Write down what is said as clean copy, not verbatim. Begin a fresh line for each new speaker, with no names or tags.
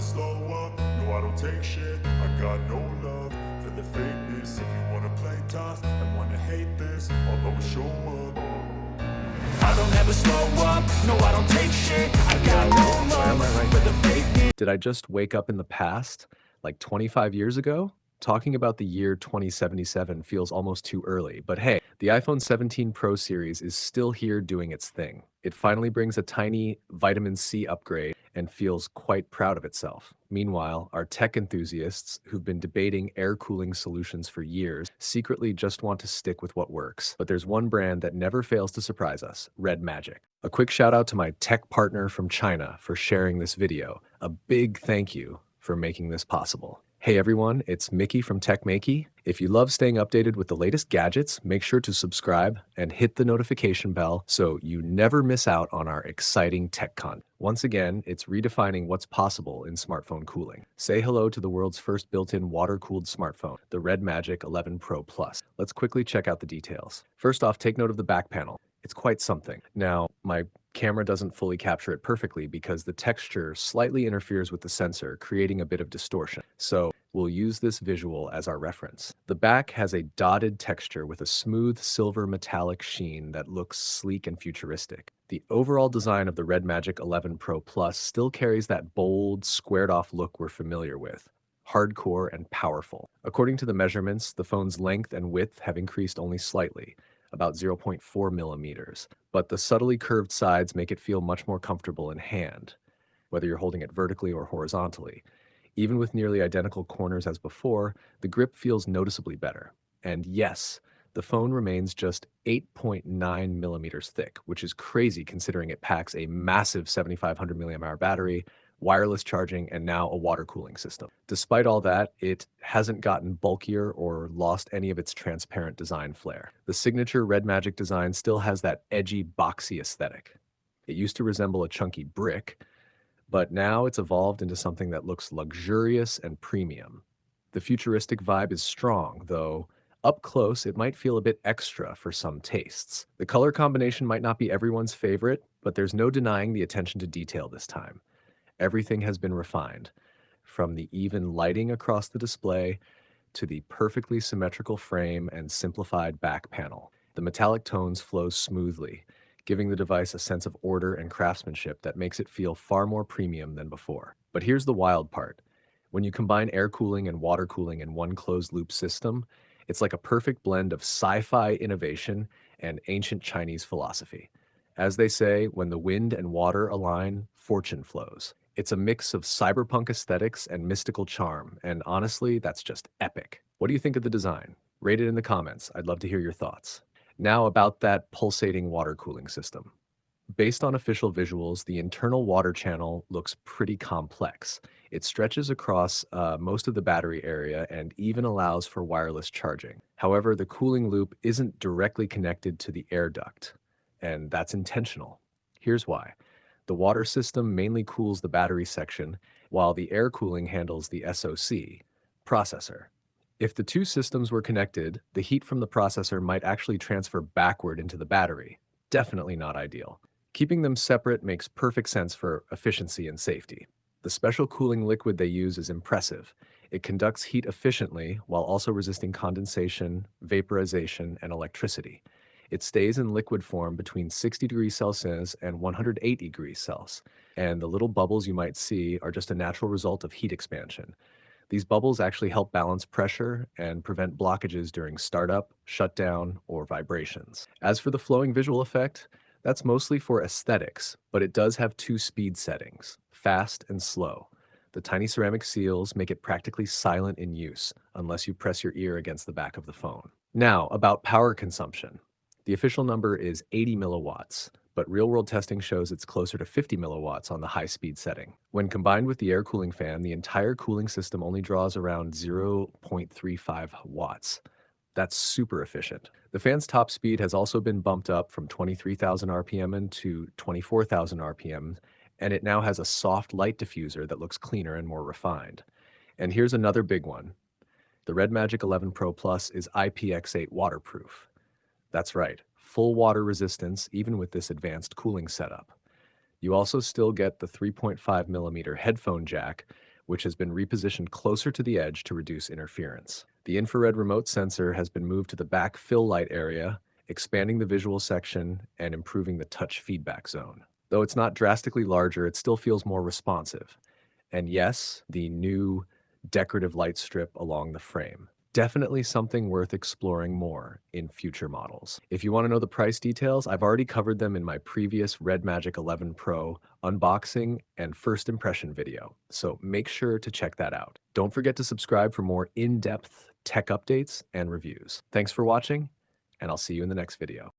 slow up, no I don't take shit. I got no love for the fakeness. If you wanna play tough and wanna hate this, I'll always show up. I don't ever slow up, no I don't take shit. I got no love for the fakeness.
Did I just wake up in the past, like 25 years ago? Talking about the year 2077 feels almost too early, but hey, the iPhone 17 Pro series is still here doing its thing. It finally brings a tiny vitamin C upgrade and feels quite proud of itself. Meanwhile, our tech enthusiasts who've been debating air cooling solutions for years secretly just want to stick with what works. But there's one brand that never fails to surprise us, Red Magic. A quick shout out to my tech partner from China for sharing this video. A big thank you for making this possible. Hey everyone, it's Maiky from techmaiky. If you love staying updated with the latest gadgets, make sure to subscribe and hit the notification bell so you never miss out on our exciting tech content. Once again, it's redefining what's possible in smartphone cooling. Say hello to the world's first built-in water-cooled smartphone, the Red Magic 11 Pro Plus. Let's quickly check out the details. First off, take note of the back panel. It's quite something. Now, my camera doesn't fully capture it perfectly because the texture slightly interferes with the sensor, creating a bit of distortion. So we'll use this visual as our reference. The back has a dotted texture with a smooth silver metallic sheen that looks sleek and futuristic. The overall design of the Red Magic 11 Pro Plus still carries that bold, squared-off look we're familiar with. Hardcore and powerful. According to the measurements, the phone's length and width have increased only slightly, about 0.4 millimeters, but the subtly curved sides make it feel much more comfortable in hand, whether you're holding it vertically or horizontally. Even with nearly identical corners as before, the grip feels noticeably better. And yes, the phone remains just 8.9 millimeters thick, which is crazy considering it packs a massive 7,500 milliamp hour battery, wireless charging, and now a water cooling system. Despite all that, it hasn't gotten bulkier or lost any of its transparent design flair. The signature Red Magic design still has that edgy, boxy aesthetic. It used to resemble a chunky brick, but now it's evolved into something that looks luxurious and premium. The futuristic vibe is strong, though up close it might feel a bit extra for some tastes. The color combination might not be everyone's favorite, but there's no denying the attention to detail this time. Everything has been refined, from the even lighting across the display to the perfectly symmetrical frame and simplified back panel. The metallic tones flow smoothly, giving the device a sense of order and craftsmanship that makes it feel far more premium than before. But here's the wild part. When you combine air cooling and water cooling in one closed-loop system, it's like a perfect blend of sci-fi innovation and ancient Chinese philosophy. As they say, when the wind and water align, fortune flows. It's a mix of cyberpunk aesthetics and mystical charm, and honestly, that's just epic. What do you think of the design? Rate it in the comments. I'd love to hear your thoughts. Now about that pulsating water cooling system. Based on official visuals, the internal water channel looks pretty complex. It stretches across most of the battery area and even allows for wireless charging. However, the cooling loop isn't directly connected to the air duct, and that's intentional. Here's why. The water system mainly cools the battery section, while the air cooling handles the SoC, processor. If the two systems were connected, the heat from the processor might actually transfer backward into the battery. Definitely not ideal. Keeping them separate makes perfect sense for efficiency and safety. The special cooling liquid they use is impressive. It conducts heat efficiently while also resisting condensation, vaporization, and electricity. It stays in liquid form between 60 degrees Celsius and 108 degrees Celsius, and the little bubbles you might see are just a natural result of heat expansion. These bubbles actually help balance pressure and prevent blockages during startup, shutdown, or vibrations. As for the flowing visual effect, that's mostly for aesthetics, but it does have two speed settings, fast and slow. The tiny ceramic seals make it practically silent in use, unless you press your ear against the back of the phone. Now, about power consumption. The official number is 80 milliwatts, but real-world testing shows it's closer to 50 milliwatts on the high-speed setting. When combined with the air cooling fan, the entire cooling system only draws around 0.35 watts. That's super efficient. The fan's top speed has also been bumped up from 23,000 RPM to 24,000 RPM, and it now has a soft light diffuser that looks cleaner and more refined. And here's another big one. The Red Magic 11 Pro Plus is IPX8 waterproof. That's right, full water resistance even with this advanced cooling setup. You also still get the 3.5 millimeter headphone jack, which has been repositioned closer to the edge to reduce interference. The infrared remote sensor has been moved to the back fill light area, expanding the visual section and improving the touch feedback zone. Though it's not drastically larger, it still feels more responsive. And yes, the new decorative light strip along the frame. Definitely something worth exploring more in future models. If you want to know the price details, I've already covered them in my previous Red Magic 11 Pro unboxing and first impression video, so make sure to check that out. Don't forget to subscribe for more in-depth tech updates and reviews. Thanks for watching, and I'll see you in the next video.